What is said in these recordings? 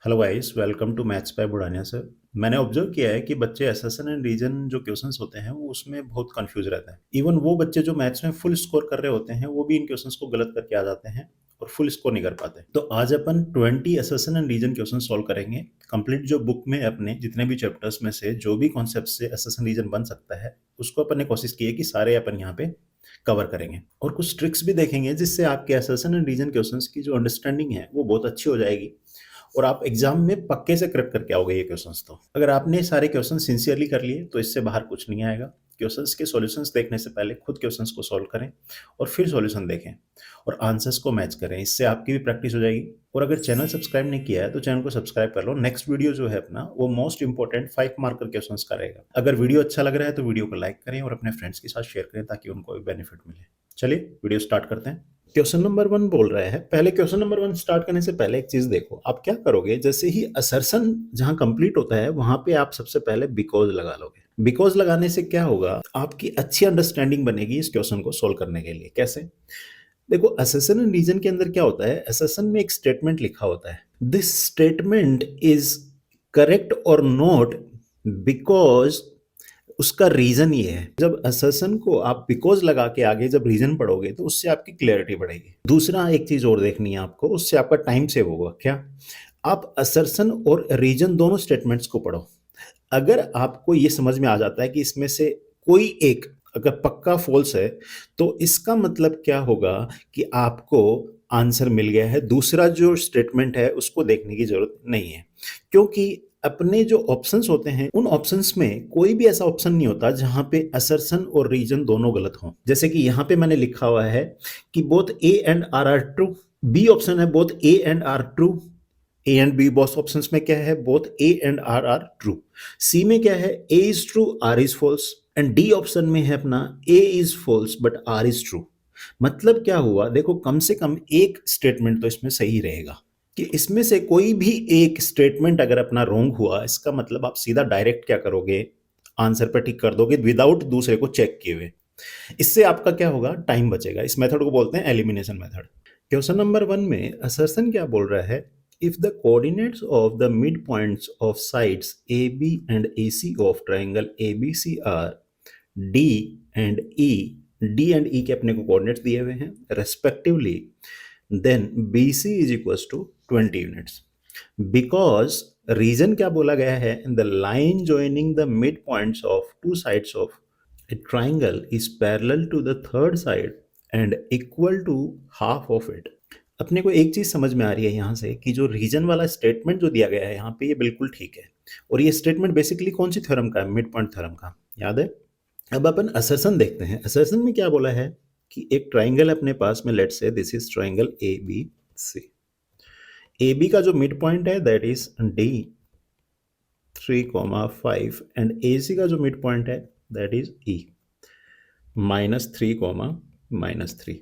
Hello guys, welcome to maths by Budhania sir. मैंने observe किया है कि बच्चे एसेसन एंड रीजन जो क्वेश्चंस होते हैं वो उसमें बहुत कंफ्यूज रहते हैं। इवन वो बच्चे जो मैथ्स में फुल स्कोर कर रहे होते हैं वो भी इन क्वेश्चंस को गलत करके आ जाते हैं और फुल स्कोर नहीं कर पाते। तो आज अपन 20 एसेसन एंड रीजन क्वेश्चन सॉल्व करेंगे। कंप्लीट जो बुक में अपने जितने भी चैप्टर्स में से जो भी कॉन्सेप्ट से एसेसन रीजन बन सकता है उसको अपन ने कोशिश की है कि सारे अपन यहाँ पे कवर करेंगे और कुछ ट्रिक्स भी देखेंगे जिससे आपके एसेसन एंड रीजन क्वेश्चंस की जो अंडरस्टैंडिंग है वो बहुत अच्छी हो जाएगी और आप एग्जाम में पक्के से क्रैक करके आओगे ये क्वेश्चंस। तो अगर आपने सारे क्वेश्चन सिंसियरली कर लिए तो इससे बाहर कुछ नहीं आएगा। क्वेश्चंस के सॉल्यूशंस देखने से पहले खुद क्वेश्चंस को सॉल्व करें और फिर सॉल्यूशन देखें और आंसर्स को मैच करें। इससे आपकी भी प्रैक्टिस हो जाएगी। और अगर चैनल सब्सक्राइब नहीं किया है तो चैनल को सब्सक्राइब कर लो। नेक्स्ट वीडियो जो है अपना वो मोस्ट इंपॉर्टेंट 5 मार्कर क्वेश्चंस का रहेगा। अगर वीडियो अच्छा लग रहा है तो वीडियो को लाइक करें और अपने फ्रेंड्स के साथ शेयर करें ताकि उनको भी बेनिफिट मिले। चलिए वीडियो स्टार्ट करते हैं। क्वेश्चन नंबर 1 बोल रहा है। पहले क्वेश्चन नंबर 1 स्टार्ट करने से पहले एक चीज देखो, आप क्या करोगे। जैसे ही असर्शन जहां कंप्लीट होता है वहां पे आप सबसे पहले बिकॉज लगा लोगे। बिकॉज लगाने से क्या होगा, आपकी अच्छी अंडरस्टैंडिंग बनेगी इस क्वेश्चन को सोल्व करने के लिए। कैसे? देखो, असर्शन एंड रीजन के अंदर क्या होता है, असर्शन में एक स्टेटमेंट लिखा होता है, दिस स्टेटमेंट इज करेक्ट और नॉट बिकॉज उसका रीजन ये है। जब असर्शन को आप बिकॉज लगा के आगे जब रीजन पढ़ोगे तो उससे आपकी क्लैरिटी बढ़ेगी। दूसरा एक चीज और देखनी है आपको, उससे आपका टाइम सेव होगा। क्या? आप असर्शन और रीजन दोनों स्टेटमेंट्स को पढ़ो। अगर आपको ये समझ में आ जाता है कि इसमें से कोई एक अगर पक्का फॉल्स है तो इसका मतलब क्या होगा कि आपको आंसर मिल गया है। दूसरा जो स्टेटमेंट है उसको देखने की जरूरत नहीं है, क्योंकि अपने जो ऑप्शंस होते हैं उन ऑप्शंस में कोई भी ऐसा ऑप्शन नहीं होता जहां पे असर्शन और रीजन दोनों गलत हों। जैसे कि यहां पे मैंने लिखा हुआ है कि both A and R true. B option है both A and R true. A and B both options में क्या है, both A and R true. C में क्या है, A is true R is false. And D option में है अपना A is false but R is true. मतलब क्या हुआ, देखो कम से कम एक स्टेटमेंट तो इसमें सही रहेगा। कि इसमें से कोई भी एक स्टेटमेंट अगर अपना रॉन्ग हुआ, इसका मतलब आप सीधा डायरेक्ट क्या करोगे, आंसर पर टिक कर दोगे विदाउट दूसरे को चेक किए हुए। इससे आपका क्या होगा, टाइम बचेगा। इस मेथड को बोलते हैं एलिमिनेशन मेथड। क्वेश्चन नंबर 1 में असर्शन क्या बोल रहा है, if the coordinates of the midpoints of sides AB and AC of triangle ABC are D and E, D and E के अपने को कोऑर्डिनेट्स दिए हुए हैं respectively, then BC is equals to 20 units. Because reason क्या बोला गया है, the line joining the midpoints of two sides of a triangle is parallel to the third side and equal to half of it. अपने को एक चीज समझ में आ रही है यहाँ से कि जो रीजन वाला स्टेटमेंट जो दिया गया है यहाँ पे ये बिल्कुल ठीक है। और ये स्टेटमेंट बेसिकली कौन सी थ्योरम का है, मिड पॉइंट थ्योरम का, याद है। अब अपन असर्शन देखते हैं। असर्शन में क्या बोला है कि एक ट्राइंगल अपने पास में, let's say this is triangle A B C. A B का जो मिड पॉइंट है that is D 3,5 and A C का जो मिड पॉइंट है दैट इज ई -3,-3।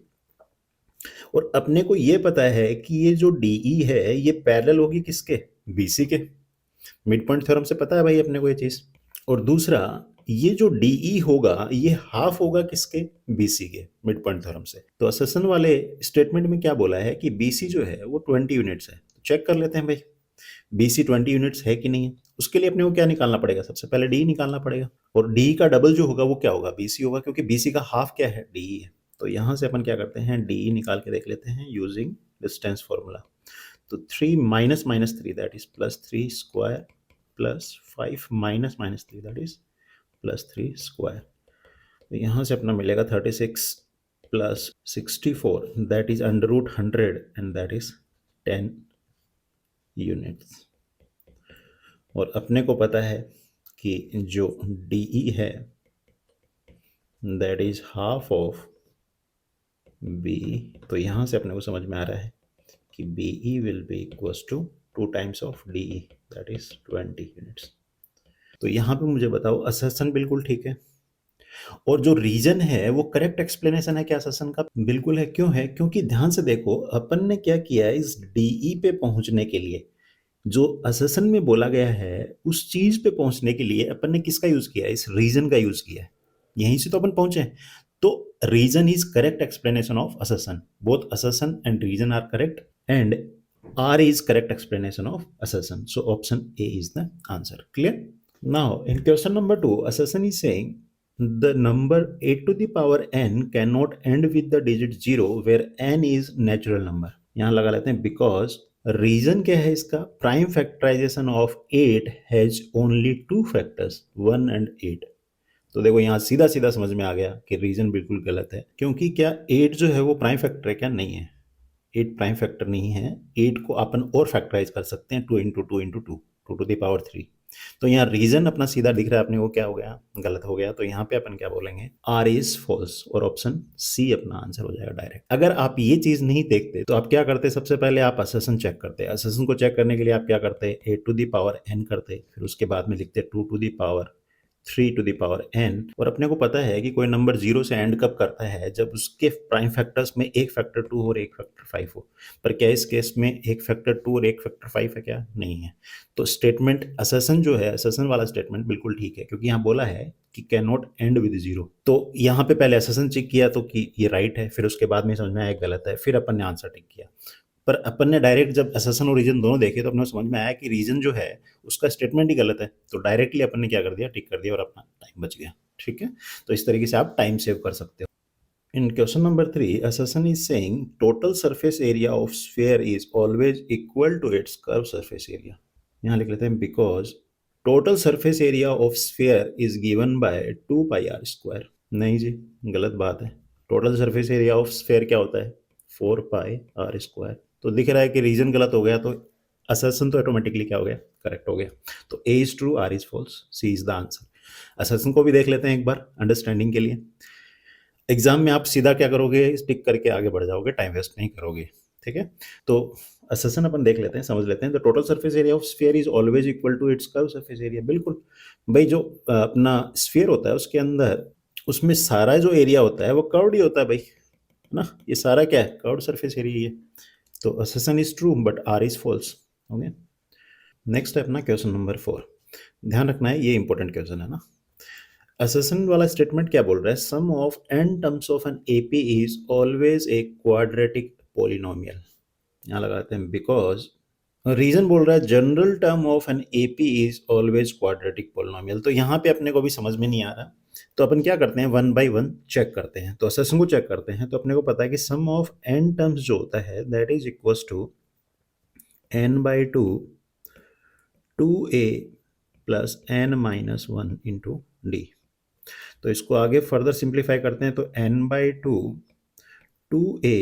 और अपने को ये पता है कि ये जो DE है ये पैरेलल होगी किसके, BC के। मिड पॉइंट थ्योरम से पता है भाई अपने को ये चीज। और दूसरा, ये जो DE होगा ये हाफ होगा किसके, BC के, मिड पॉइंट थ्योरम से। तो असर्शन वाले स्टेटमेंट में क्या बोला है कि BC जो है वो 20 यूनिट्स है। तो चेक कर लेते हैं भाई BC 20 यूनिट्स है कि नहीं है। उसके लिए अपने को क्या निकालना पड़ेगा, सबसे पहले D निकालना पड़ेगा। और D का डबल जो होगा वो क्या होगा, BC होगा, क्योंकि BC का हाफ क्या है, DE है। तो यहां से अपन क्या करते हैं, DE निकाल के देख लेते हैं यूजिंग डिस्टेंस फॉर्मूला। तो 3 minus -3 that is +3 square plus 5 minus -3 that is +3 square. तो यहाँ से अपना मिलेगा 36 plus 64 that is √100 and that is 10 units. और अपने को पता है कि जो DE है that is half of B। तो यहाँ से अपने को समझ में आ रहा है कि BE will be equals to 2 times of DE that is 20 units. तो यहाँ पे मुझे बताओ असर्शन बिल्कुल ठीक है और जो रीजन है वो करेक्ट एक्सप्लेनेशन है क्या असर्शन का, बिल्कुल है। क्यों है, क्योंकि ध्यान से देखो अपन ने क्या किया है, इस DE पे पहुंचने के लिए जो असर्शन में बोला गया है उस चीज पे पहुंचने के लिए अपन ने किसका यूज किया है, इस रीजन का यूज किया है। यहीं से तो अपन पहुंचे। तो reason is correct explanation of assertion. Both assertion and reason are correct and R is correct explanation of assertion. So option A is the answer. Clear? Now, in question number 2, assertion is saying the number 8 to the power n cannot end with the digit 0 where n is natural number. यहाँ लगा लेते हैं because reason क्या है इसका, prime factorization of 8 has only two factors 1 and 8। तो देखो यहाँ सीधा सीधा समझ में आ गया कि रीजन बिल्कुल गलत है, क्योंकि क्या 8 जो है वो प्राइम फैक्टर है क्या? नहीं है, 8 प्राइम फैक्टर नहीं है। 8 को अपन और फैक्टराइज कर सकते हैं 2 into two into two, two to the power 3। तो यहाँ रीजन अपना सीधा दिख रहा है अपने को, क्या हो गया? गलत हो गया। तो यहाँ पे अपन क्या बोलेंगे? आर इज फॉल्स, और ऑप्शन सी अपना आंसर हो जाएगा डायरेक्ट। अगर आप ये चीज नहीं देखते तो आप क्या करते? सबसे पहले आप असर्शन चेक करते। असर्शन को चेक करने के लिए आप क्या करते? 8 टू द पावर n करते, फिर उसके बाद में लिखते 2 to the power 3 to the power n। और अपने को पता है कि कोई नंबर 0 से एंड कब करता है? जब उसके प्राइम फैक्टर्स में एक फैक्टर 2 और एक फैक्टर 5 हो। पर क्या इस केस में एक फैक्टर 2 और एक फैक्टर 5 है क्या? नहीं है। तो स्टेटमेंट असर्शन जो है, असर्शन वाला स्टेटमेंट बिल्कुल ठीक है, क्योंकि यहाँ बोला है कि कैन नॉट एंड विद 0। तो यहाँ पे पहले असर्शन चेक किया तो कि ये राइट है, फिर उसके बाद में समझ में आया गलत है, फिर अपन ने आंसर टिक किया। पर अपन ने डायरेक्ट जब असर्शन और रीजन दोनों देखे तो अपने को समझ में आया कि रीजन जो है उसका स्टेटमेंट ही गलत है। तो डायरेक्टली अपन ने क्या कर दिया? टिक कर दिया और अपना टाइम बच गया। ठीक है, तो इस तरीके से आप टाइम सेव कर सकते हो। In question number 3, assertion is saying total surface area of sphere is always equal to its curved surface area. यहाँ लिख लेते हैं because total surface area of sphere is given by 2 pi r square। नहीं जी, गलत बात है। total surface area of sphere क्या होता है? 4 pi r square। तो दिख रहा है कि रीजन गलत हो गया, तो असर्शन तो ऑटोमेटिकली क्या हो गया? करेक्ट हो गया। तो A is true, R is false, C is the answer। Assertion को भी देख लेते हैं एक बार अंडरस्टैंडिंग के लिए। एग्जाम में आप सीधा क्या करोगे? टिक करके आगे बढ़ जाओगे, टाइम वेस्ट नहीं करोगे। ठीक है, तो असर्शन अपन देख लेते हैं, समझ लेते हैं। The total surface area of sphere is always equal to its curve surface area. बिल्कुल भाई, जो अपना स्फीयर होता है उसके अंदर उसमें सारा जो एरिया होता है वो कर्व्ड ही होता है भाई, है ना? ये सारा क्या है? कर्व्ड सरफेस एरिया है। तो assertion is true but R is false. Okay, next है अपना क्वेश्चन नंबर 4। ध्यान रखना है, ये इंपॉर्टेंट क्वेश्चन है ना। असर्शन वाला स्टेटमेंट क्या बोल रहा है? Sum of n terms of an AP is always a quadratic polynomial. यहाँ लगाते हैं बिकॉज रीजन बोल रहा है general term of an AP is always quadratic polynomial. तो यहाँ पे अपने को भी समझ में नहीं आ रहा, तो अपन क्या करते हैं? 1 बाई 1 चेक करते हैं। तो असर्शन को चेक करते हैं तो अपने को पता है कि सम ऑफ n टर्म्स जो होता है that is equals to n by 2 2a plus n minus 1 into D. तो इसको आगे फर्दर सिंप्लीफाई करते हैं तो n by 2 2a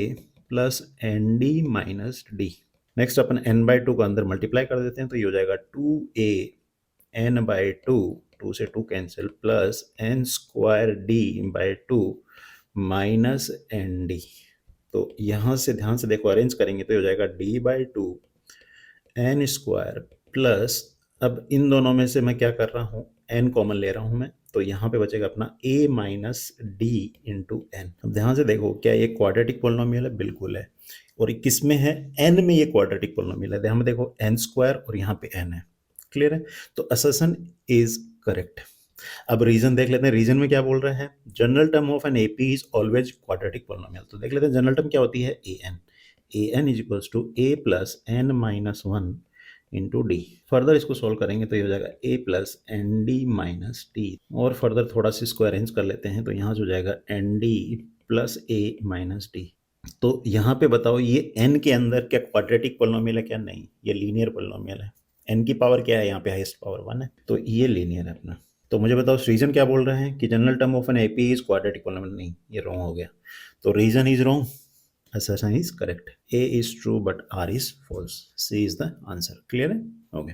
plus N D minus D. Next अपन n बाई 2 को अंदर मल्टीप्लाई कर देते हैं तो ये हो जाएगा 2a n बाई 2, 2 से 2 cancel, plus n square D by 2 minus N D. तो यहाँ से ध्यान से देखो, अरेंज करेंगे तो ये हो जाएगा d by 2 n square plus, अब इन दोनों में से मैं क्या कर रहा हूँ? n कॉमन ले रहा हूँ मैं, तो यहाँ पे बचेगा अपना a minus D into N. अब ध्यान से देखो, क्या ये क्वाड्रेटिक पोलिनोमियल है? बिल्कुल है। और किस में है? n में ये क्वाड्रेटिक पोलिनोमियल है। ध्यान में देखो, n स्क्वायर और यहाँ पे n है। क्लियर है? तो असर्शन इज करेक्ट। अब रीजन देख लेते हैं। रीजन में क्या बोल रहे हैं? General term of an AP is always quadratic polynomial. तो देख लेते हैं जनरल टर्म क्या होती है? an is equals to a plus n minus 1 into D. Further इसको सोल्व करेंगे तो ये हो जाएगा a plus N D minus D. और फर्दर थोड़ा सा इसको अरेंज कर लेते हैं तो यहाँ से हो जाएगा N D plus a minus D. तो यहाँ पे बताओ, ये n के अंदर क्या क्वाड्रेटिक पोलिनोमियल है क्या? नहीं, ये लीनियर पोलिनोमियल है। n की पावर क्या है? यहाँ पे हाईएस्ट पावर 1 है, तो ये लीनियर है अपना। तो मुझे बताओ रीजन क्या बोल रहे हैं? कि general term of an AP is quadratic polynomial. नहीं, ये रॉन्ग हो गया। तो reason is wrong, assertion is correct. A is true but R is false. C is the answer. Clear है? Okay.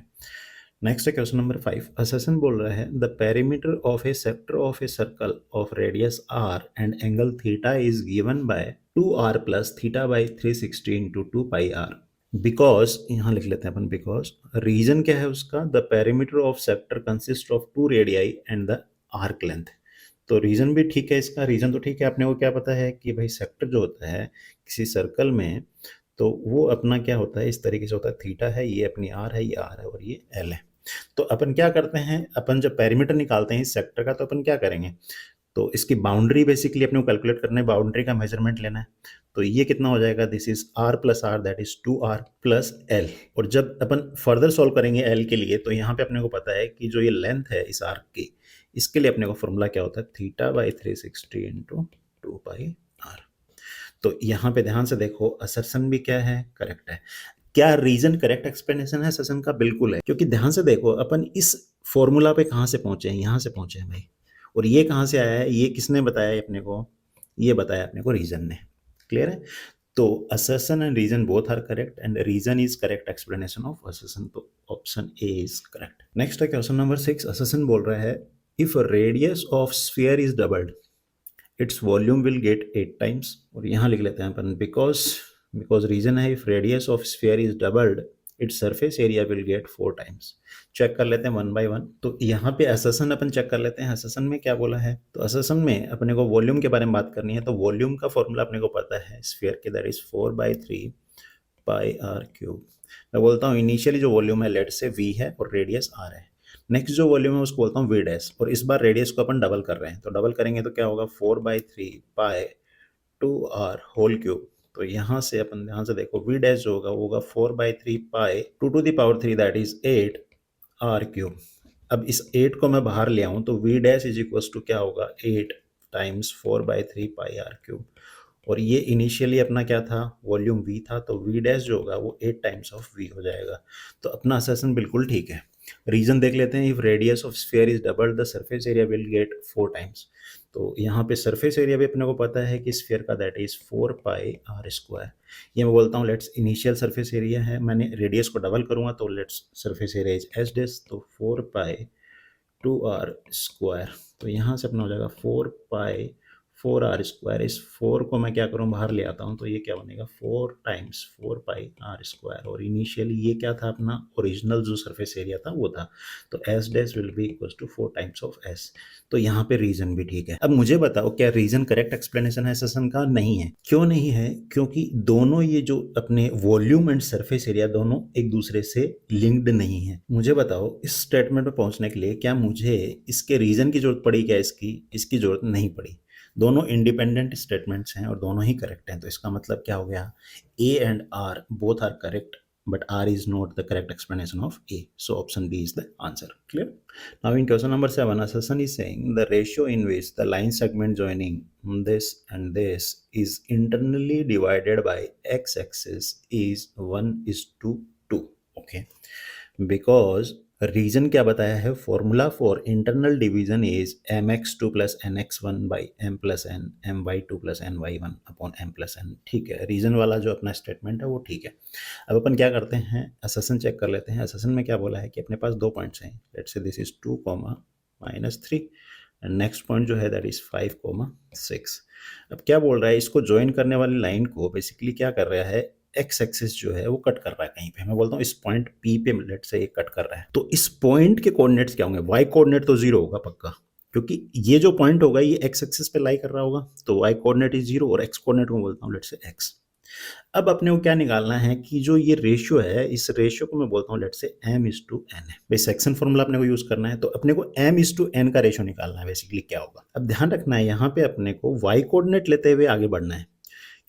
Next है question number 5. Assertion बोल रहा है the perimeter of a sector of a circle of radius R and angle theta is given by 2R plus theta by 360 into 2 pi R. Because यहाँ लिख लेते हैं अपन, because reason क्या है उसका? The perimeter of sector consists of 2 radii and the arc length. तो reason भी ठीक है इसका, रीजन तो ठीक है। अपने को क्या पता है कि भाई सेक्टर जो होता है किसी सर्कल में, तो वो अपना क्या होता है? इस तरीके से होता है, थीटा है, ये अपनी आर है, ये आर है और ये एल है। तो अपन क्या करते हैं? अपन जब पेरीमीटर निकालते हैं इस सेक्टर का, तो अपन क्या करेंगे? तो इसकी बाउंड्री बेसिकली अपने को कैलकुलेट करना है, बाउंड्री का मेजरमेंट लेना है। तो ये कितना हो जाएगा, this is r plus R, that is 2r plus l। और जब अपन फर्दर सॉल्व करेंगे l के लिए, तो यहाँ पे अपने को पता है कि जो ये लेंथ है इस आर्क की, इसके लिए अपने को फॉर्मूला क्या होता है, θ/360 इंटू 2πr। तो यहाँ पे ध्यान से देखो, असर्शन भी क्या है, करेक्ट है। क्या रीजन करेक्ट एक्सप्लेनेशन है असर्शन का? बिल्कुल है, क्योंकि ध्यान से देखो अपन इस फॉर्मूला पे कहाँ से पहुंचे हैं, यहाँ से पहुंचे हैं भाई। और ये कहाँ से आया है, ये किसने बताया है अपने को, ये बताया अपने को रीजन ने। क्लियर है? तो assertion and reason both are correct and reason is correct explanation of assertion, तो option A is correct. Next है क्वेश्चन नंबर 6। assertion बोल रहा है if radius of sphere is doubled its volume will get 8 times। और यहाँ लिख लेते हैं अपन because reason है if radius of sphere is doubled its surface area will get 4 times। Check कर लेते हैं वन बाय वन। तो यहाँ पे असर्शन अपन चेक कर लेते हैं, असर्शन में क्या बोला है। तो असर्शन में अपने को वॉल्यूम के बारे में बात करनी है, तो वॉल्यूम का फॉर्मूला अपने को पता है स्फीयर के, दैट इज 4/3 πr³। मैं बोलता हूँ इनिशियली जो वॉल्यूम है लेट से v है और रेडियस r है। नेक्स्ट जो वॉल्यूम है उसको बोलता हूँ v डैश, और इस बार रेडियस को अपन डबल कर रहे हैं, तो डबल करेंगे तो क्या होगा, 4/3 π2r³। तो यहाँ से अपन ध्यान से देखो, v डैश जो होगा वो होगा 4/3 π2⁻³ दैट इज 8r³। अब इस 8 को मैं बाहर ले आऊँ तो v dash is equal to क्या होगा, 8 टाइम्स 4/3 πr³। और ये इनिशियली अपना क्या था, वॉल्यूम v था, तो v डैश जो होगा वो 8 टाइम्स ऑफ v हो जाएगा। तो अपना असर्शन बिल्कुल ठीक है। रीजन देख लेते हैं, if radius of sphere is double the surface area will get 4 times. तो यहाँ पे सरफेस एरिया भी अपने को पता है कि स्फीयर का, दैट इज 4πr²। ये मैं बोलता हूँ लेट्स इनिशियल सरफेस एरिया है, मैंने रेडियस को डबल करूँगा तो let's surface area is s dash, तो 4π2r²। तो यहाँ से अपना हो जाएगा 4π4r²। इस 4 को मैं क्या करूँ, बाहर ले आता हूँ, तो ये क्या बनेगा 4 टाइम्स 4πr²। और इनिशियली ये क्या था, अपना ओरिजिनल जो सरफेस एरिया था वो था, तो s dash will be equal to 4 times of s। तो यहाँ पे रीजन भी ठीक है। अब मुझे बताओ क्या रीजन करेक्ट एक्सप्लेनेशन है सेशन का? नहीं है। क्यों नहीं है? क्योंकि दोनों ये जो अपने वॉल्यूम एंड सरफेस एरिया दोनों एक दूसरे से लिंक्ड नहीं है। मुझे बताओ इस स्टेटमेंट पे पहुंचने के लिए क्या मुझे इसके रीजन की जरूरत पड़ी क्या? इसकी जरूरत नहीं पड़ी। दोनों इंडिपेंडेंट स्टेटमेंट्स हैं और दोनों ही करेक्ट हैं। तो इसका मतलब क्या हो गया, A and R both are correct, but R is not the correct explanation of A. So option B is the answer. Clear? Now in question number 7, assertion is saying the ratio in which the line segment joining this and this is internally divided by x-axis is 1:2. Okay. Because reason क्या बताया है, formula for internal division is mx2 plus nx1 by m plus n m/2 plus ny1 upon m plus n। ठीक है, reason वाला जो अपना statement है वो ठीक है। अब अपन क्या करते हैं, असर्शन चेक कर लेते हैं। असर्शन में क्या बोला है कि अपने पास 2 पॉइंट्स हैं, let's say this is 2, -3 and next point जो है दैट इज 5, 6। अब क्या बोल रहा है, इसको ज्वाइन करने वाली लाइन को बेसिकली क्या कर रहा है, एक्स एक्सिस जो है वो कट कर रहा है कहीं पे। मैं बोलता हूँ इस पॉइंट पी पे लेट से ये कट कर रहा है, तो इस पॉइंट के कोऑर्डिनेट्स क्या होंगे, वाई कोऑर्डिनेट तो 0 होगा पक्का, क्योंकि ये जो पॉइंट होगा ये एक्स एक्सिस पे लाई कर रहा होगा, तो वाई कोऑर्डिनेट इज 0 और एक्स कोऑर्डिनेट को बोलता हूँ लेट से एक्स। अब अपने को क्या निकालना है कि जो ये रेशियो है, इस रेशियो को मैं बोलता हूँ लेट से m/n है। भाई सेक्शन फॉर्मूला अपने को यूज करना है, तो अपने को m/n का रेशियो निकालना है। बेसिकली क्या होगा, अब ध्यान रखना है यहाँ पे अपने को वाई कोऑर्डिनेट लेते हुए आगे बढ़ना है,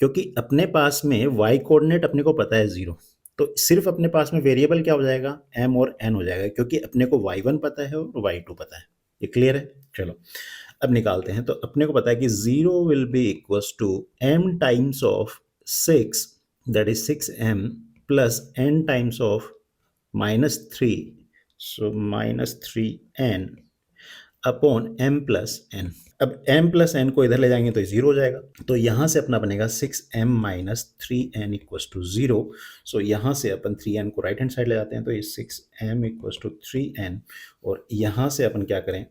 क्योंकि अपने पास में वाई कोऑर्डिनेट अपने को पता है 0, तो सिर्फ अपने पास में वेरिएबल क्या हो जाएगा, m और n हो जाएगा, क्योंकि अपने को y1 पता है और y2 पता है। ये क्लियर है? चलो अब निकालते हैं। तो अपने को पता है कि 0 will be equals to m times of 6 that is 6m plus n times of -3 so -3n upon m plus n। अब m प्लस n को इधर ले जाएंगे तो 0 हो जाएगा, तो यहाँ से अपना बनेगा 6m - 3n इक्वल्स टू 0। सो यहाँ से अपन 3n को राइट हैंड साइड ले जाते हैं, तो ये 6m इक्वल्स टू 3n, और यहाँ से अपन क्या करें,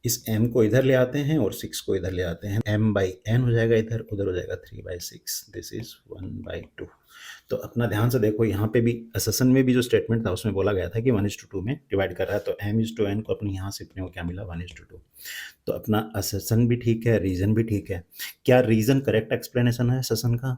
इस m को इधर ले आते हैं और 6 को इधर ले आते हैं, m/n हो जाएगा इधर, उधर हो जाएगा 3/6, दिस इज 1/2। तो अपना ध्यान से देखो, यहाँ पे भी असर्शन में भी जो स्टेटमेंट था उसमें बोला गया था कि 1:2 में डिवाइड कर रहा है, तो m/n को अपने यहाँ से अपने को क्या मिला, 1:2। तो अपना असर्शन भी ठीक है, रीजन भी ठीक है। क्या रीजन करेक्ट एक्सप्लेनेशन है असर्शन का?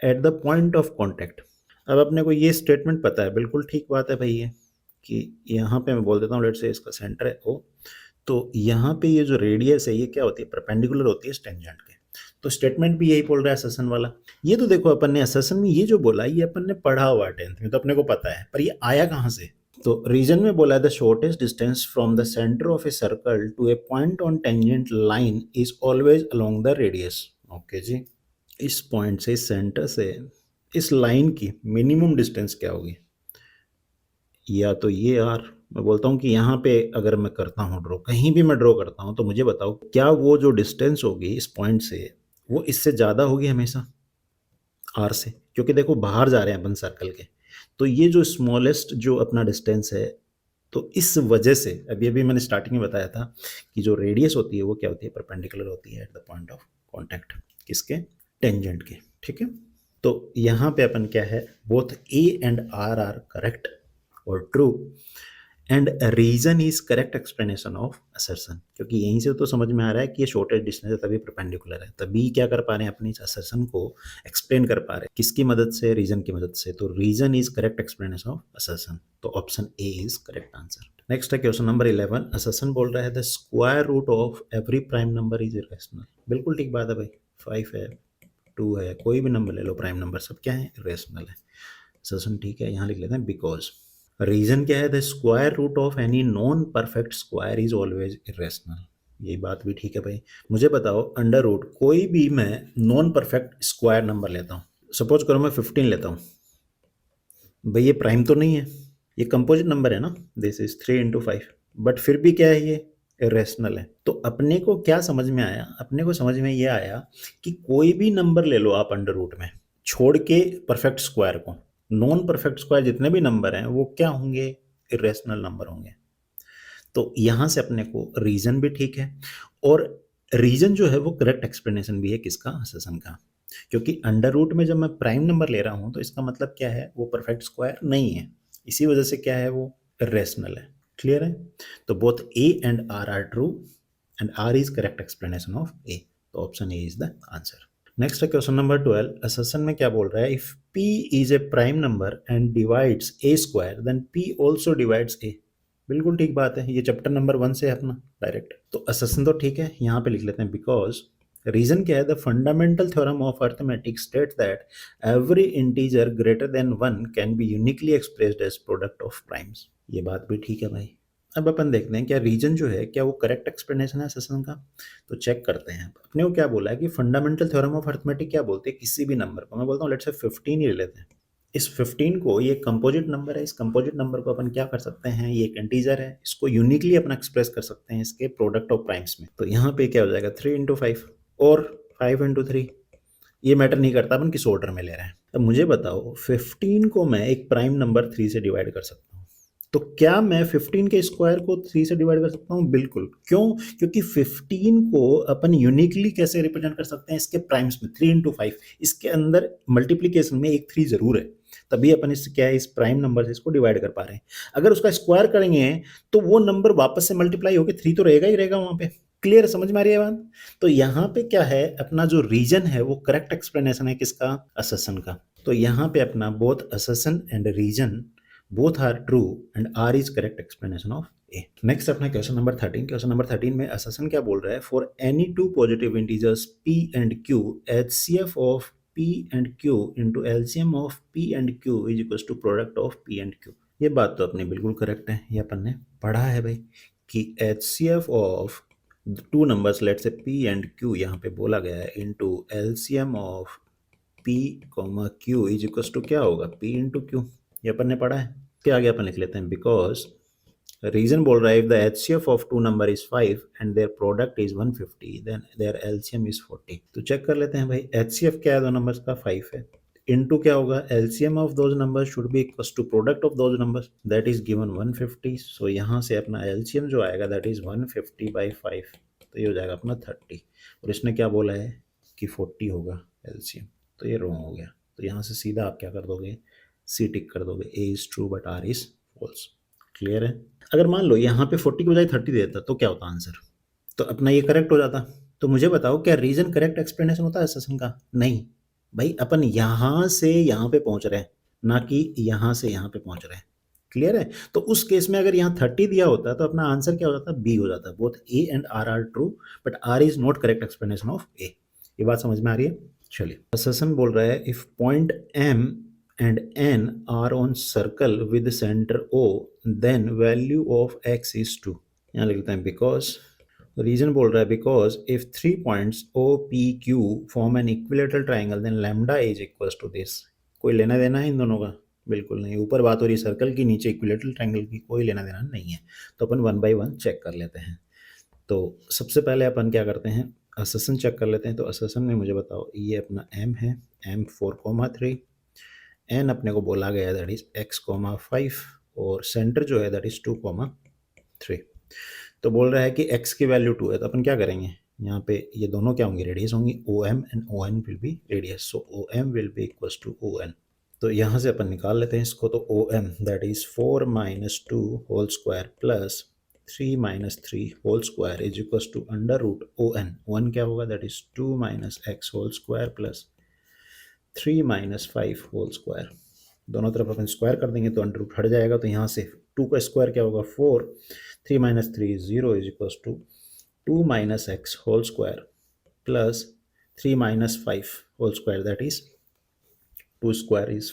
Eight the point of contact. अब अपने को ये स्टेटमेंट पता है, बिल्कुल ठीक बात है भाई ये, कि यहाँ पे मैं बोल देता हूँ लेट्स से इसका सेंटर है ओ, तो यहाँ पे ये जो रेडियस है ये क्या होती है, परपेंडिकुलर होती है इस टेंजेंट के। तो स्टेटमेंट भी यही बोल रहा है अससन वाला। ये तो देखो अपन ने अससन में ये जो बोला ये अपन ने पढ़ा हुआ है 10th में, तो अपने को पता है, पर ये आया कहाँ से। तो रीजन में बोला है the shortest distance from the centre of a circle to a point on tangent line is always along the radius. Okay जी, इस पॉइंट से, इस सेंटर से इस लाइन की मिनिमम डिस्टेंस क्या होगी, या तो ये आर, मैं बोलता हूँ कि यहाँ पे अगर मैं करता हूँ ड्रॉ, कहीं भी मैं ड्रॉ करता हूँ, तो मुझे बताओ क्या वो जो डिस्टेंस होगी इस पॉइंट से वो इससे ज़्यादा होगी हमेशा आर से, क्योंकि देखो बाहर जा रहे हैं अपन सर्कल के। तो ये जो स्मॉलेस्ट जो अपना डिस्टेंस है, तो इस वजह से अभी अभी मैंने स्टार्टिंग में बताया था कि जो रेडियस होती है वो क्या होती है, परपेंडिकुलर होती है at the point of contact, किसके, टेंजेंट के। ठीक है, तो यहाँ पे अपन क्या है, both A and R correct और true, and reason is correct explanation of assertion, क्योंकि यहीं से तो समझ में आ रहा है कि ये शॉर्टेस्ट डिस्टेंस है तभी परपेंडिकुलर है, तभी क्या कर पा रहे हैं अपनी इस असर्शन को एक्सप्लेन कर पा रहे हैं, किसकी मदद से, रीजन की मदद से। तो reason is correct explanation of assertion, तो option A is correct answer. Next है क्वेश्चन नंबर 11। असर्शन बोल रहा है the square root of every prime number is irrational. बिल्कुल ठीक बात है भाई, 5 है, 2 है, कोई भी नंबर ले लो, प्राइम नंबर सब क्या है, इरेशनल है। असर्शन ठीक है, यहाँ लिख लेते हैं बिकॉज। रीजन क्या है, the square root of any non perfect square is always irrational. ये बात भी ठीक है भाई। मुझे बताओ अंडर रूट, कोई भी मैं नॉन परफेक्ट स्क्वायर नंबर लेता हूँ, सपोज करो मैं 15 लेता हूँ, भाई ये प्राइम तो नहीं है, ये कंपोजिट नंबर है ना, दिस इज 3 × 5, बट फिर भी क्या है, ये इरेशनल है। तो अपने को क्या समझ में आया, अपने को समझ में ये आया कि कोई भी नंबर ले लो आप अंडर रूट में, छोड़ के परफेक्ट स्क्वायर को, नॉन परफेक्ट स्क्वायर जितने भी नंबर हैं वो क्या होंगे, इरेशनल नंबर होंगे। तो यहां से अपने को रीजन भी ठीक है, और रीजन जो है वो करेक्ट एक्सप्लेनेशन भी है किसका, अससन का। क्योंकि अंडर रूट में जब मैं प्राइम नंबर ले रहा हूं तो इसका मतलब क्या है, वो परफेक्ट स्क्वायर नहीं है, इसी वजह से क्या है, वो इरेशनल है। क्लियर है, तो both A and R true and R is correct explanation of A, तो option A is the answer. Next है क्वेश्चन नंबर 12। अससन में क्या बोल रहा है, if p is a prime number and divides a square then p also divides a। बिल्कुल ठीक बात है, ये चैप्टर नंबर 1 से है अपना डायरेक्ट। तो अससन तो ठीक है, यहाँ पे लिख लेते हैं बिकॉज। रीजन क्या है, the fundamental theorem of arithmetic states that every integer greater than 1 can be uniquely expressed as product of primes. ये बात भी ठीक है भाई। अब अपन देखते हैं क्या रीजन जो है क्या वो करेक्ट एक्सप्लेनेशन है अससन का, तो चेक करते हैं। अपने को क्या बोला है कि फंडामेंटल थ्योरम ऑफ अर्थमेटिक क्या बोलते हैं, किसी भी नंबर को, मैं बोलता हूँ लेट्स से 15 ही ले लेते हैं। इस 15 को, ये कंपोजिट नंबर है, इस कंपोजिट नंबर को अपन क्या कर सकते हैं, ये एक इंटीजर है, इसको यूनिकली अपन एक्सप्रेस कर सकते हैं इसके प्रोडक्ट ऑफ प्राइम्स में। तो यहाँ पे क्या हो जाएगा, 3 × 5 और 5 × 3, ये मैटर नहीं करता अपन किस ऑर्डर में ले रहे हैं। अब मुझे बताओ 15 को मैं एक प्राइम नंबर 3 से डिवाइड कर सकता हूँ, तो क्या मैं 15 के स्क्वायर को 3 से डिवाइड कर सकता हूँ, बिल्कुल। क्यों, क्योंकि 15 को अपन यूनिकली कैसे रिप्रेजेंट कर सकते हैं, इसके प्राइम्स में 3 × 5, इसके अंदर मल्टीप्लीकेशन में एक 3 जरूर है, तभी अपन इस क्या है, इस प्राइम नंबर से इसको डिवाइड कर पा रहे हैं। अगर उसका स्क्वायर करेंगे तो वो नंबर वापस से मल्टीप्लाई होकर 3 तो रहेगा ही रहेगा वहां पे। क्लियर, समझ में आ रही है बात। तो यहाँ पे क्या है, अपना जो रीजन है वो करेक्ट एक्सप्लेनेशन है किसका, अससन का। तो यहाँ पे अपना both assertion and reason both are true and R is correct explanation of A. Next अपना क्वेश्चन नंबर 13। क्वेश्चन नंबर 13 में अससन क्या बोल रहा है, for any two positive integers P and Q, HCF of P and Q into LCM of P and Q is equals to product of P and Q। ये बात तो अपनी बिल्कुल करेक्ट है, ये अपन ने पढ़ा है भाई कि HCF of two numbers let say P and Q यहाँ पे बोला गया है into LCM of P, Q is equals to क्या होगा, P into Q। ये अपन ने पढ़ा है। के आगे अपन लिख लेते हैं बिकॉज रीजन बोल रहा है if the HCF of two number is 5 and their product is 150 then their LCM is 40। तो चेक कर लेते हैं भाई, एचसीएफ क्या है, दो नंबर्स का 5 है, इनटू क्या होगा, LCM of those numbers should be equals to product of those numbers that is given 150। So यहाँ से अपना एलसीएम जो आएगा दैट इज 150/5, तो ये हो जाएगा अपना 30, और इसने क्या बोला है कि 40 होगा एलसीएम, तो ये रॉन्ग हो गया। तो यहाँ से सीधा आप क्या कर दोगे, सी टिक कर दोगे, A is true but R is false. Clear है। अगर मान लो यहाँ पे 40 के बजाय 30 देता तो क्या होता आंसर, तो अपना ये करेक्ट हो जाता। तो मुझे बताओ क्या रीजन करेक्ट एक्सप्लेनेशन होता है अससन का, नहीं, भाई अपन यहाँ से यहाँ पे पहुंच रहे हैं, ना कि यहाँ से यहाँ पे पहुंच रहे हैं। क्लियर है? तो उस केस में अगर यहाँ 30 दिया होता तो अपना आंसर क्या हो जाता, बी हो जाता। Both A and R true, but R is not correct explanation of A. ये बात समझ में आ रही है? चलिए, अससन बोल रहा है if point M and N are on circle with centre O, then value of X is 2। यहाँ लिखते हैं बिकॉज, रीजन बोल रहा है because if 3 points O P Q form an equilateral triangle then lambda is equal to this. कोई लेना देना है इन दोनों का? बिल्कुल नहीं। ऊपर बात हो रही सर्कल की, नीचे इक्विलेटरल ट्राइंगल की, कोई लेना देना नहीं है। तो अपन 1 बाई 1 चेक कर लेते हैं। तो सबसे पहले अपन क्या करते हैं, अससन चेक कर लेते हैं। तो अससन में मुझे बताओ, ये अपना m है, m 4,3, n अपने को बोला गया दैट इज x, 5, और सेंटर जो है दैट इज 2,3। तो बोल रहा है कि x की वैल्यू 2 है, तो अपन क्या करेंगे, यहाँ पे ये दोनों क्या होंगी, रेडियस होंगी, OM and ON will be radius, so OM will be equals to ON। तो यहाँ से अपन निकाल लेते हैं इसको। तो OM that is 4 minus 2 whole square plus 3 minus 3 whole square is equals to under root ON। ON क्या होगा, that is 2 minus X whole square plus 3 minus 5 whole square. दोनों तरफ अपन स्क्वायर कर देंगे तो अंडर रूट हट जाएगा। तो यहाँ से 2 का स्क्वायर क्या होगा, 4, 3 minus 3 0 is equals to 2 minus X whole square plus 3 minus 5 whole square, that is 2 square is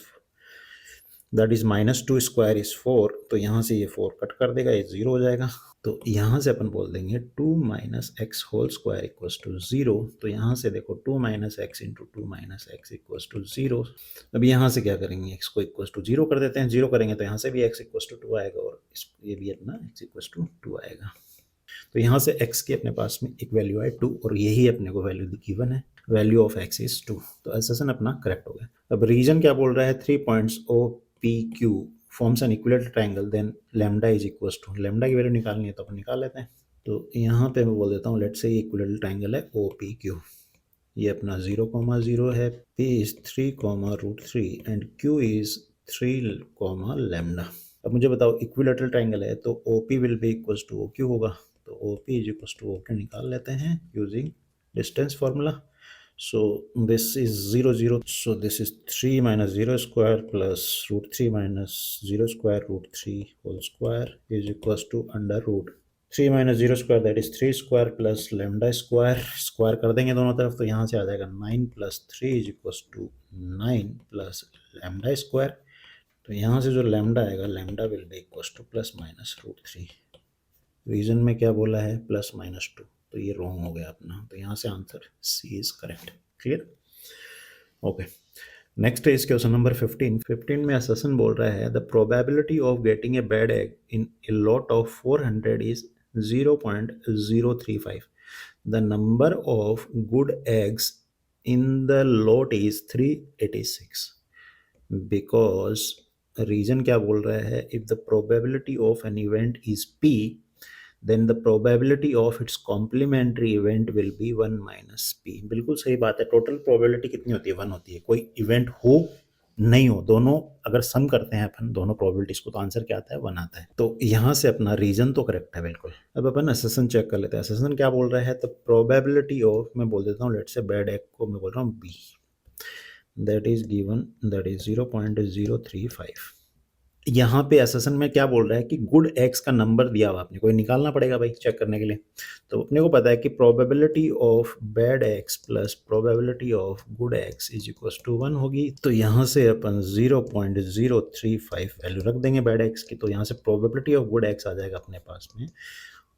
that is minus 2 square is 4। तो यहाँ से ये 4 कट कर देगा, ये 0 हो जाएगा। तो यहाँ से अपन बोल देंगे 2 minus X whole square equals to 0। तो यहाँ से देखो 2 minus X into 2 minus X equals to 0। अब यहाँ से क्या करेंगे, एक्स को इक्वल्स टू 0 कर देते हैं। 0 करेंगे तो यहाँ से भी एक्स इक्वल्स टू 2 आएगा, और ये भी अपना एक्स इक्वल्स टू 2 आएगा। तो यहाँ से x की अपने पास में एक वैल्यू है 2, और यही अपने को वैल्यू गिवन है, वैल्यू ऑफ x इज 2। तो अससन अपना करेक्ट हो गया। अब रीजन क्या बोल रहा है, 3 points O P Q forms an equilateral triangle then lambda is equals to, lambda की वैल्यू निकालनी है तो अपन निकाल लेते हैं। तो यहाँ पे मैं बोल देता हूँ, लेट्स से ये इक्विलेटरल ट्राइंगल है ओ पी क्यू। ये अपना 0,0 है, p is 3,√3 and q is 3, lambda. अब मुझे बताओ, इक्विलेटरल ट्राइंगल है तो OP will be equals to OQ होगा। तो OP is equals to OQ निकाल लेते हैं using distance formula. So this is 0 0, so this is 3 minus 0 square plus √3 minus 0 square √3 whole square is equals to under root 3 minus 0 square that is 3 square plus lambda square. Square कर देंगे दोनों तरफ तो यहाँ से आ जाएगा 9 plus 3 is equals to 9 plus lambda square. तो यहाँ से जो लैम्डा आएगा, lambda will be equals to plus minus √3। Reason में क्या बोला है, प्लस माइनस 2, तो ये रॉन्ग हो गया अपना। तो यहाँ से answer C is correct. Clear? Okay, next is question number 15। 15 में अससन बोल रहा है the probability of getting a bad egg in a lot of 400 is 0.035। The number of good eggs in the lot is 386। Because reason क्या बोल रहा है, if the probability of an event is p, then the probability of its complementary event will be 1 minus p। बिल्कुल सही बात है। Total probability कितनी होती है, 1 होती है। कोई इवेंट हो नहीं हो, दोनों अगर सम करते हैं अपन दोनों प्रोबेबिलिटीज को, तो आंसर क्या आता है, 1 आता है। तो यहाँ से अपना रीजन तो करेक्ट है बिल्कुल। अब अपन अससन चेक कर लेते हैं। अससन क्या बोल रहा है, तो प्रोबेबिलिटी ऑफ, मैं बोल देता हूँ लेट्स से बैड एग को मैं बोल रहा हूँ b, that is given that is 0.035। यहाँ पे अससन में क्या बोल रहा है कि गुड एक्स का नंबर दिया हुआ, अपने को निकालना पड़ेगा भाई चेक करने के लिए। तो अपने को पता है कि probability of bad eggs plus probability of good eggs is equal to 1 होगी। तो यहाँ से अपन 0.035 वैल्यू रख देंगे बैड एक्स की। तो यहाँ से प्रोबेबिलिटी ऑफ गुड एक्स आ जाएगा अपने पास में,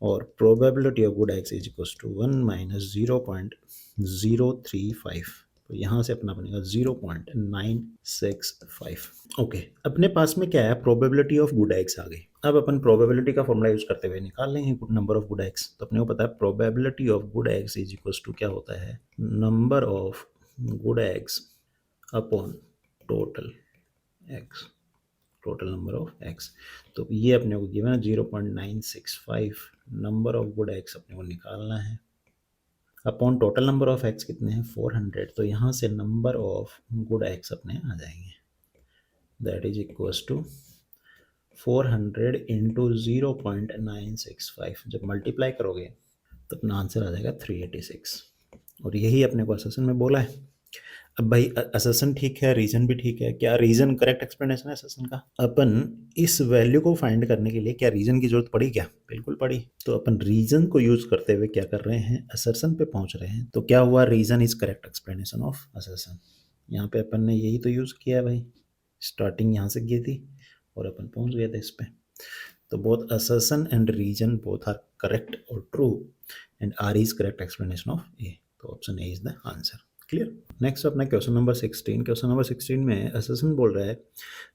और probability of good eggs is equal to 1 minus 0.035। तो यहाँ से अपना बनेगा 0.965। ओके, अपने पास में क्या है, प्रोबेबिलिटी ऑफ गुड एग्स आ गई। अब अपन प्रोबेबिलिटी का फॉर्मूला यूज करते हुए निकाल लेंगे नंबर ऑफ गुड एग्स। तो अपने को पता है probability of good eggs is equal to क्या होता है, number of good eggs upon total eggs, total number of eggs. तो ये अपने को गिवन है 0.965। नंबर ऑफ गुड एक्स अपने को निकालना है upon total number of x कितने हैं, 400। तो यहाँ से नंबर ऑफ गुड एक्स अपने आ जाएंगे, that is equals to 400 into 0.965। जब मल्टीप्लाई करोगे तो अपना आंसर आ जाएगा 386। और यही अपने को सेशन में बोला है। अब भाई असर्शन ठीक है, रीजन भी ठीक है, क्या रीजन करेक्ट एक्सप्लेनेशन है असर्शन का? अपन इस वैल्यू को फाइंड करने के लिए क्या रीजन की जरूरत पड़ी क्या? बिल्कुल पड़ी। तो अपन रीजन को यूज करते हुए क्या कर रहे हैं, असर्शन पे पहुंच रहे हैं। तो क्या हुआ, reason is correct explanation of assertion. यहाँ पे अपन ने यही तो यूज किया है भाई, स्टार्टिंग यहाँ से की थी और अपन पहुंच गए थे इस पे। तो both assertion and reason both are correct or true and R is correct explanation of A. तो option A is the answer. Clear. Next अपना क्वेश्चन नंबर 16। क्वेश्चन नंबर 16 में असर्शन बोल रहा है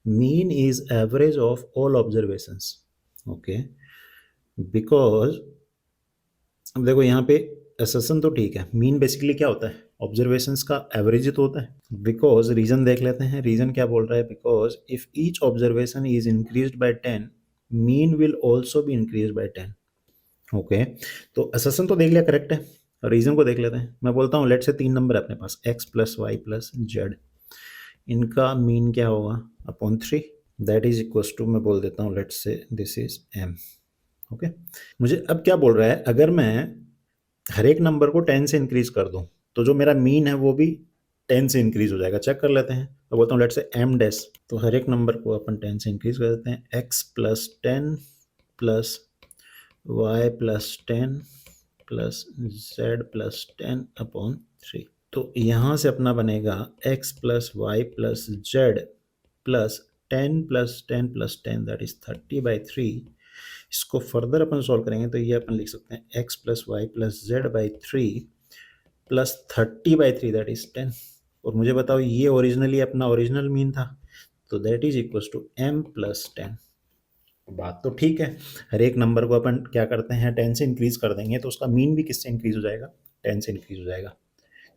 mean is average of all observations. Okay, because अब देखो यहाँ पे असर्शन तो ठीक है, मीन बेसिकली क्या होता है, ऑब्जर्वेशंस का एवरेज ही तो होता है। बिकॉज रीजन देख लेते हैं, रीजन क्या बोल रहा है, because if each observation is increased by 10 mean will also be increase by 10। Okay, तो असर्शन तो देख लिया करेक्ट है, रीजन को देख लेते हैं। मैं बोलता हूँ लेट से 3 नंबर है अपने पास, x plus Y plus Z, इनका मीन क्या होगा upon 3, that is equal to, मैं बोल देता हूँ लेट से दिस इज m। ओके, मुझे अब क्या बोल रहा है, अगर मैं हर एक नंबर को 10 से इंक्रीज कर दूं तो जो मेरा मीन है वो भी 10 से इंक्रीज हो जाएगा। चेक कर लेते हैं। मैं बोलता हूँ लेट से m डैश, तो हर एक नंबर को अपन 10 से इंक्रीज कर देते हैं, x plus 10 plus y plus 10 plus z plus 10 upon 3। तो यहाँ से अपना बनेगा x plus Y plus Z plus 10 plus 10 plus 10 that is 30/3। इसको फर्दर अपन सॉल्व करेंगे तो ये अपन लिख सकते हैं x plus Y plus z by 3 plus 30/3 that is 10। और मुझे बताओ ये ओरिजिनली अपना ओरिजिनल मीन था, तो that is equal to m plus 10। बात तो ठीक है, हर एक नंबर को अपन क्या करते हैं 10 से इंक्रीज कर देंगे तो उसका मीन भी किससे इंक्रीज हो जाएगा, 10 से इंक्रीज हो जाएगा।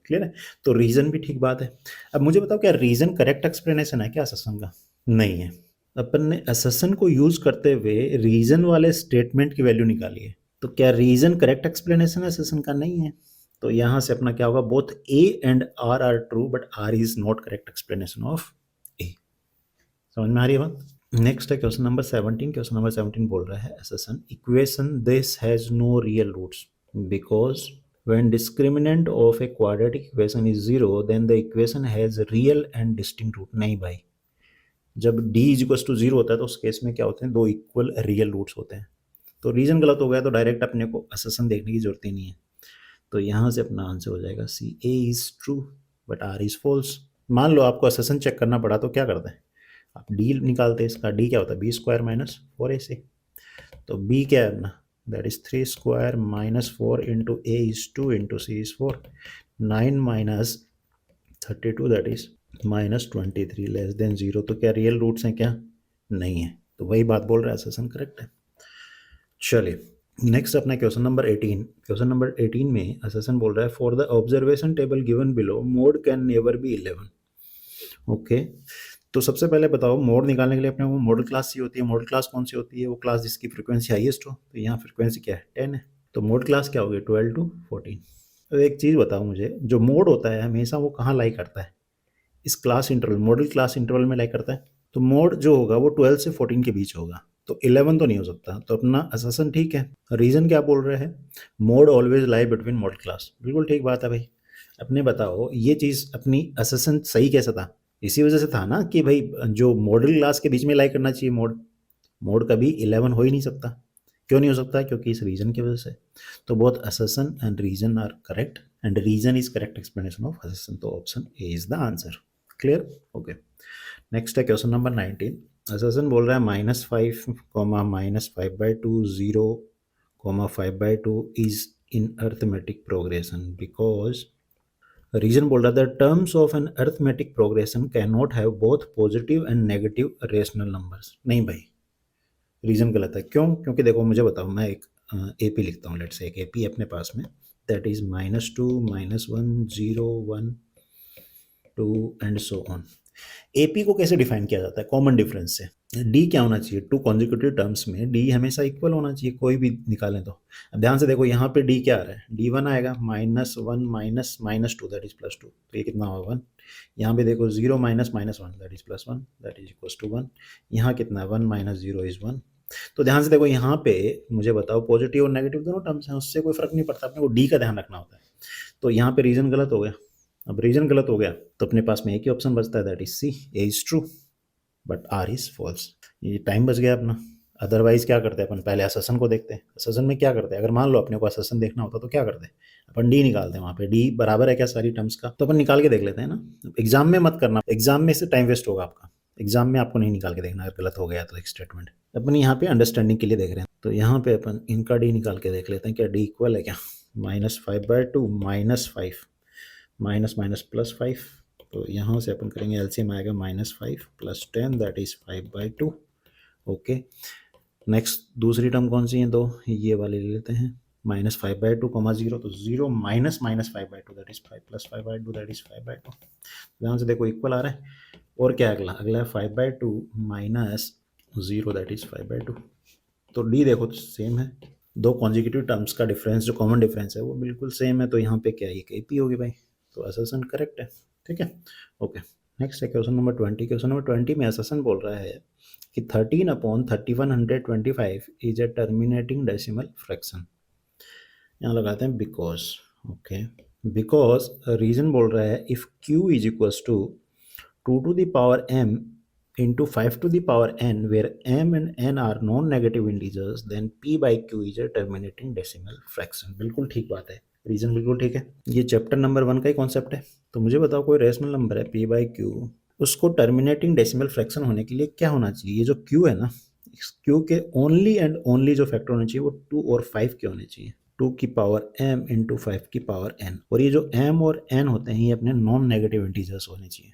क्लियर है, तो रीजन भी ठीक बात है। अब मुझे बताओ क्या रीजन करेक्ट एक्सप्लेनेशन है क्या असर्शन का? नहीं है। अपन ने असर्शन को यूज करते हुए रीजन वाले स्टेटमेंट की वैल्यू निकाली है, तो क्या रीजन करेक्ट एक्सप्लेनेशन असर्शन का? नहीं है। तो यहां से अपना क्या होगा, both A and R are true but R is not correct explanation of A. समझ में आ रही है बात? नेक्स्ट है क्वेश्चन नंबर 17। क्वेश्चन नंबर 17 बोल रहा है assertion equation this has no real roots because when discriminant of a quadratic equation is 0 then the equation has real and distinct root। नहीं भाई, जब d इज इक्वल टू 0 होता है तो उस केस में क्या होते हैं, दो इक्वल रियल रूट्स होते हैं। तो रीजन गलत हो गया तो डायरेक्ट अपने को असर्शन देखने की जरूरत ही नहीं है। तो यहाँ से अपना आंसर हो जाएगा C, A is true but R is false. मान लो आपको असर्शन चेक करना पड़ा तो क्या करते हैं, आप डी निकालते हैं। इसका डी क्या होता है, बी स्क्वायर माइनस 4ac। तो बी क्या है अपना, that is 3 square minus 4 into a is 2 into c is 4, 9 minus 32 that is minus 23 less than 0। तो क्या रियल रूट्स हैं क्या? नहीं है। तो वही बात बोल रहा है, असर्शन करेक्ट है। चलिए नेक्स्ट अपना क्वेश्चन नंबर 18। क्वेश्चन नंबर 18 में असर्शन बोल रहा है for the observation table given below mode can never be 11। Okay, तो सबसे पहले बताओ मोड निकालने के लिए अपने को मॉडल क्लास सी होती है। मॉडल क्लास कौन सी होती है, वो क्लास जिसकी फ्रीक्वेंसी हाईएस्ट हो। तो यहाँ फ्रीक्वेंसी क्या है, 10 है। तो मोड क्लास क्या होगी, 12 to 14। तो एक चीज़ बताओ मुझे, जो मोड होता है हमेशा वो कहाँ लाई करता है, इस class interval, model class interval में लाई करता है। तो मोड जो होगा वो 12 से 14 के बीच होगा, तो 11 तो नहीं हो सकता। तो अपना असर्शन ठीक है। रीजन क्या बोल रहे हैं, mode always lie between model class. बिल्कुल ठीक बात है भाई। अपने बताओ ये चीज़ अपनी असर्शन सही कैसा था, इसी वजह से था ना कि भाई जो मॉडल क्लास के बीच में लाई करना चाहिए मोड, मोड कभी 11 हो ही नहीं सकता। क्यों नहीं हो सकता, क्योंकि इस रीजन की वजह से। तो both assertion and reason are correct and reason is correct explanation of assertion. तो option A is the answer. Clear, okay. Next है क्वेश्चन नंबर 19। असर्शन बोल रहा है -5 -5/2 0 5/2 is in arithmetic progression because, reason बोल रहा था terms of an arithmetic progression can not have both positive and negative rational numbers. नहीं भाई, reason गलत है। क्यों? क्योंकि देखो मुझे बताओ, मैं एक एपी लिखता हूँ, लेट से एक एपी अपने पास में, that is -2 -1 0 1 2 and so on. AP को कैसे डिफाइन किया जाता है, कॉमन डिफरेंस से। डी क्या होना चाहिए, टू कॉन्जिक्यूटिव टर्म्स में डी हमेशा इक्वल होना चाहिए, कोई भी निकालें तो। अब ध्यान से देखो यहाँ पे डी क्या आ रहा है, D1 आएगा, -1 माइनस -2 दैट इज +2। तो ये कितना होगा 1। यहाँ पे देखो 0 minus -1 that is +1 that is equal to 1। यहाँ कितना है 1 माइनस 0 इज 1। तो ध्यान से देखो यहाँ पे मुझे बताओ पॉजिटिव और नेगेटिव दोनों टर्म्स हैं, उससे कोई फर्क नहीं पड़ता, अपने को डी का ध्यान रखना होता है। तो यहाँ पे रीजन गलत हो गया। अब रीजन गलत हो गया तो अपने पास में एक ही ऑप्शन बचता है, that is C, A is true but R is false. ये टाइम बच गया अपना। अदरवाइज क्या करते हैं अपन, पहले अससन को देखते हैं। अससन में क्या करते हैं, अगर मान लो अपने को अससन देखना होता तो क्या करते हैं, अपन डी निकालते हैं। वहाँ पे डी बराबर है क्या सारी टर्म्स का, तो अपन निकाल के देख लेते हैं ना। एग्जाम में मत करना, एग्जाम में से टाइम वेस्ट होगा आपका। एग्जाम में आपको नहीं निकाल के देखना अगर गलत हो गया तो एक स्टेटमेंट। अपन यहाँ पे अंडरस्टैंडिंग के लिए देख रहे हैं, तो यहाँ पे अपन इनका डी निकाल के देख लेते हैं, क्या डी इक्वल है क्या, -5/2 -5 माइनस माइनस +5। तो यहाँ से अपन करेंगे एलसीएम आएगा -5 + 10 दैट इज 5/2। ओके, नेक्स्ट दूसरी टर्म कौन सी है, दो ये वाले ले लेते हैं। -5/2, 0 तो 0 minus -5/2 that is 5 + 5/2 that is 5/2। ध्यान से देखो इक्वल आ रहा है। और क्या अगला, अगला है 5/2 माइनस 0 दैट इज 5/2। तो डी देखो तो सेम है, दो कॉन्जिक्यूटिव टर्म्स का डिफरेंस जो कॉमन डिफरेंस है वो बिल्कुल सेम है, तो यहाँ पे क्या ये पी होगी भाई, तो अससन करेक्ट है। ठीक है, ओके। नेक्स्ट है क्वेश्चन नंबर 20। क्वेश्चन नंबर 20 में अससन बोल रहा है कि 13/3125 is a terminating decimal fraction. यहाँ लगाते हैं बिकॉज। ओके, बिकॉज रीजन बोल रहा है if q is equals to 2m into 5n where m and n are non-negative integers then p/q is a terminating decimal fraction। बिल्कुल ठीक बात है, रीजन बिल्कुल ठीक है। ये चैप्टर नंबर 1 का ही कॉन्सेप्ट है। तो मुझे बताओ कोई रेशनल नंबर है p/q, उसको टर्मिनेटिंग डेसिमल फ्रैक्शन होने के लिए क्या होना चाहिए, ये जो q है ना, इस q के ओनली एंड ओनली जो फैक्टर होने चाहिए वो 2 और 5 के होने चाहिए। 2 की पावर m इंटू 5 की पावर n, और ये जो m और n होते हैं ये अपने नॉन नेगेटिव इंटीजर्स होने चाहिए।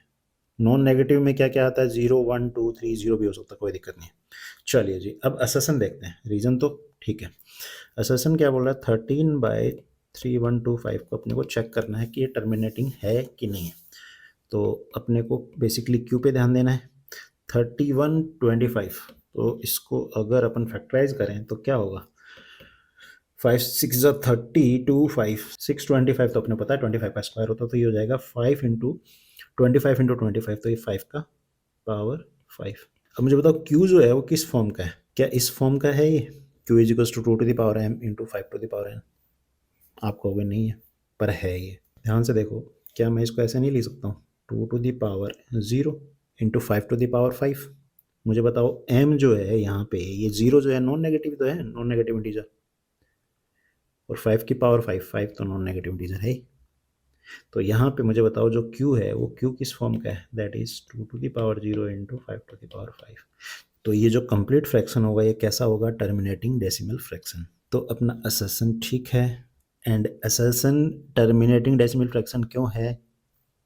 नॉन नेगेटिव में क्या क्या आता है, 0 1 2 3 0 भी हो सकता है, कोई दिक्कत नहीं है। चलिए जी, अब अससन देखते हैं। रीजन तो ठीक है, अससन क्या बोल रहा है, 13/3125 को अपने को चेक करना है कि ये टर्मिनेटिंग है कि नहीं है। तो अपने को बेसिकली क्यू पे ध्यान देना है। 3125, तो इसको अगर अपन फैक्टराइज करें तो क्या होगा, 5 6 30 2 5 625, तो अपने पता है 25 का स्क्वायर होता है, तो ये हो जाएगा 5 इंटू 25 इंटू 25, तो ये 5 का पावर 5। अब मुझे बताओ Q जो है वो किस फॉर्म का है, क्या इस फॉर्म का है ये, Q is equals to 2 to the power m into 5 to the power n। आप कहोगे नहीं है, पर है ये। ध्यान से देखो, क्या मैं इसको ऐसे नहीं लिख सकता हूँ, 2 to the power 0 into 5 to the power 5। मुझे बताओ m जो है यहाँ पे, ये 0 जो है नॉन नेगेटिव तो है, नॉन नेगेटिव इंटीजर, और 5 की पावर 5 तो नॉन नेगेटिव इंटीजर है। तो यहाँ पे मुझे बताओ जो Q है वो Q किस फॉर्म का है, that is 2 to the power 0 into 5 to the power 5। तो ये जो कंप्लीट फ्रैक्शन होगा ये कैसा होगा, टर्मिनेटिंग डेसिमल फ्रैक्शन। तो अपना असर्शन ठीक है, and assertion terminating decimal fraction क्यों है,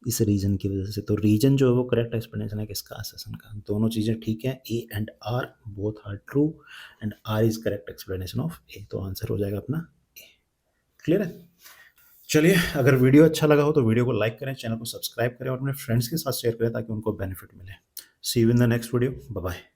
इस रीजन की वजह से। तो रीजन जो है वो करेक्ट एक्सप्लेनेशन है किसका, असर्शन का। दोनों चीज़ें ठीक है, A and R both are true and R is correct explanation of A. तो आंसर हो जाएगा अपना ए। क्लियर है। चलिए, अगर वीडियो अच्छा लगा हो तो वीडियो को लाइक करें, चैनल को सब्सक्राइब करें और अपने फ्रेंड्स के साथ शेयर करें ताकि उनको बेनिफिट मिले। See you in the next video, bye bye.